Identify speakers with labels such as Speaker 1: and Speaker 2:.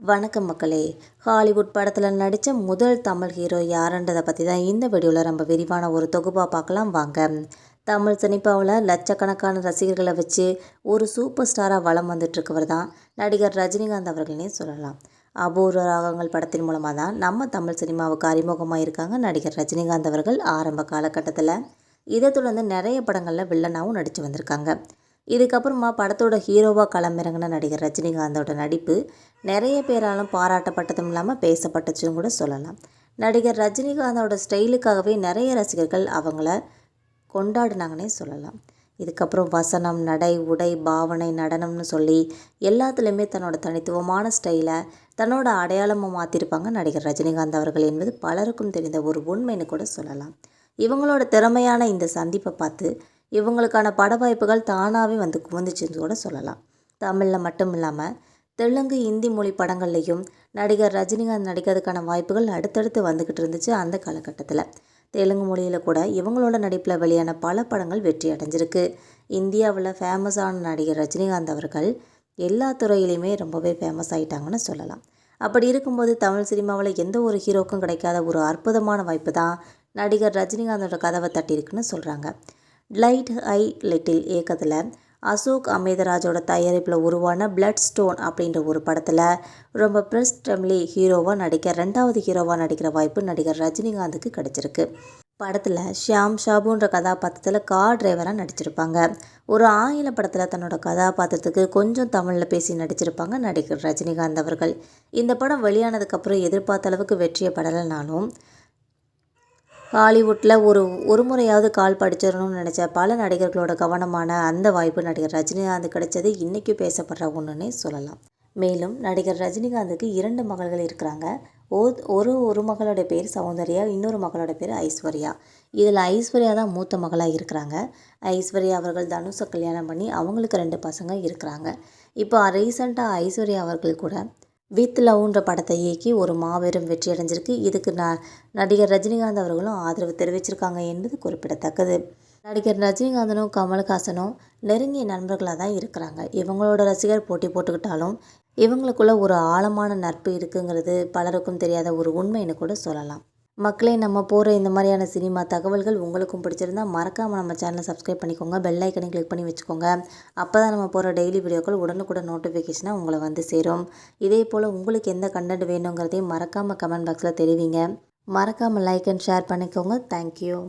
Speaker 1: வணக்கம் மக்களே. ஹாலிவுட் படத்தில் நடித்த முதல் தமிழ் ஹீரோ யாருன்றதை பற்றி தான் இந்த வீடியோவில் நம்ம விரிவான ஒரு தொகுப்பாக பார்க்கலாம் வாங்க. தமிழ் சினிமாவில் லட்சக்கணக்கான ரசிகர்களை வச்சு ஒரு சூப்பர் ஸ்டாராக வலம் வந்துட்டுருக்கவர் தான் நடிகர் ரஜினிகாந்த் அவர்கள்னே சொல்லலாம். அபூர்வ ராகங்கள் படத்தின் மூலமாக தான் நம்ம தமிழ் சினிமாவுக்கு அறிமுகமாக இருக்காங்க நடிகர் ரஜினிகாந்த் அவர்கள் ஆரம்ப காலகட்டத்தில். இதை தொடர்ந்து நிறைய படங்களில் வில்லனாகவும் நடித்து வந்திருக்காங்க. இதுக்கப்புறமா படத்தோட ஹீரோவாக களமிறங்கின நடிகர் ரஜினிகாந்தோட நடிப்பு நிறைய பேராலும் பாராட்டப்பட்டதும் இல்லாமல் பேசப்பட்டுச்சுன்னு கூட சொல்லலாம். நடிகர் ரஜினிகாந்தோட ஸ்டைலுக்காகவே நிறைய ரசிகர்கள் அவங்கள கொண்டாடினாங்கன்னே சொல்லலாம். இதுக்கப்புறம் வசனம், நடை, உடை, பாவனை, நடனம்னு சொல்லி எல்லாத்துலேயுமே தன்னோட தனித்துவமான ஸ்டைலை தன்னோட அடையாளமாக மாற்றிருப்பாங்க நடிகர் ரஜினிகாந்த் அவர்கள் என்பது பலருக்கும் தெரிந்த ஒரு உண்மைன்னு கூட சொல்லலாம். இவங்களோட திறமையான இந்த சந்திப்பை பார்த்து இவங்களுக்கான பட வாய்ப்புகள் தானாகவே வந்து குவிந்துச்சுன்னு கூட சொல்லலாம். தமிழில் மட்டும் இல்லாமல் தெலுங்கு, இந்தி மொழி படங்கள்லேயும் நடிகர் ரஜினிகாந்த் நடிக்கிறதுக்கான வாய்ப்புகள் அடுத்தடுத்து வந்துக்கிட்டு இருந்துச்சு. அந்த காலகட்டத்தில் தெலுங்கு மொழியில் கூட இவங்களோட நடிப்பில் வெளியான பல படங்கள் வெற்றி அடைஞ்சிருக்கு. இந்தியாவில் ஃபேமஸான நடிகர் ரஜினிகாந்த் அவர்கள் எல்லா துறையிலையுமே ரொம்பவே ஃபேமஸ் ஆகிட்டாங்கன்னு சொல்லலாம். அப்படி இருக்கும்போது தமிழ் சினிமாவில் எந்த ஒரு ஹீரோக்கும் கிடைக்காத ஒரு அற்புதமான வாய்ப்பு தான் நடிகர் ரஜினிகாந்தோட கதவை தட்டியிருக்குன்னு சொல்கிறாங்க. லைட் ஐ லிட்டில் இயக்கத்தில் அசோக் அமிர்தராஜோட தயாரிப்பில் உருவான பிளட் ஸ்டோன் அப்படின்ற ஒரு படத்தில் ரொம்ப பிரஸ்டம்லி ஹீரோவாக நடிக்க ரெண்டாவது ஹீரோவாக நடிக்கிற வாய்ப்பு நடிகர் ரஜினிகாந்துக்கு கிடச்சிருக்கு. படத்தில் ஷியாம் ஷாபுன்ற கதாபாத்திரத்தில் கார் டிரைவராக நடிச்சிருப்பாங்க. ஒரு ஆங்கில படத்தில் தன்னோட கதாபாத்திரத்துக்கு கொஞ்சம் தமிழில் பேசி நடிச்சிருப்பாங்க நடிகர் ரஜினிகாந்த் அவர்கள். இந்த படம் வெளியானதுக்கப்புறம் எதிர்பார்த்த அளவுக்கு வெற்றியை படலைனாலும் ஹாலிவுட்டில் ஒரு முறையாவது கால் படிச்சிடணும்னு நினச்ச பல நடிகர்களோட கவனமான அந்த வாய்ப்பு நடிகர் ரஜினிகாந்த் கிடைச்சது இன்றைக்கும் பேசப்படுற ஒன்றுன்னே சொல்லலாம். மேலும் நடிகர் ரஜினிகாந்துக்கு 2 மகள்கள் இருக்கிறாங்க. ஒரு மகளோட பேர் சௌந்தர்யா, இன்னொரு மகளோட பேர் ஐஸ்வர்யா. இதில் ஐஸ்வர்யா தான் மூத்த மகளாக இருக்கிறாங்க. ஐஸ்வர்யா அவர்கள் தனுஷை கல்யாணம் பண்ணி அவங்களுக்கு 2 பசங்க இருக்கிறாங்க. இப்போ ரீசெண்டாக ஐஸ்வர்யா அவர்கள் கூட வித் லவ்ன்ற படத்தை இயக்கி ஒரு மாபெரும் வெற்றி அடைஞ்சிருக்கு. இதுக்கு நடிகர் ரஜினிகாந்த் அவர்களும் ஆதரவு தெரிவிச்சிருக்காங்க என்பது குறிப்பிடத்தக்கது. நடிகர் ரஜினிகாந்தனும் கமல்ஹாசனும் நெருங்கிய நண்பர்களாக தான் இருக்கிறாங்க. இவங்களோட ரசிகர் போட்டி போட்டுக்கிட்டாலும் இவங்களுக்குள்ள ஒரு ஆழமான நட்பு இருக்குங்கிறது பலருக்கும் தெரியாத ஒரு உண்மைன்னு கூட சொல்லலாம். மக்களே, நம்ம போகிற இந்த மாதிரியான சினிமா தகவல்கள் உங்களுக்கும் பிடிச்சிருந்தா மறக்காமல் நம்ம சேனலை சப்ஸ்கிரைப் பண்ணிக்கோங்க. பெல் ஐக்கனை கிளிக் பண்ணி வச்சுக்கோங்க. அப்போ தான் நம்ம போகிற டெய்லி வீடியோக்கள் உடனுக்குடன் நோட்டிஃபிகேஷனாக உங்களை வந்து சேரும். இதே போல் உங்களுக்கு எந்த கண்டென்ட் வேணுங்கிறதையும் மறக்காமல் கமெண்ட் பாக்ஸில் தெரிவிங்க. மறக்காமல் லைக் அண்ட் ஷேர் பண்ணிக்கோங்க. தேங்க்யூ.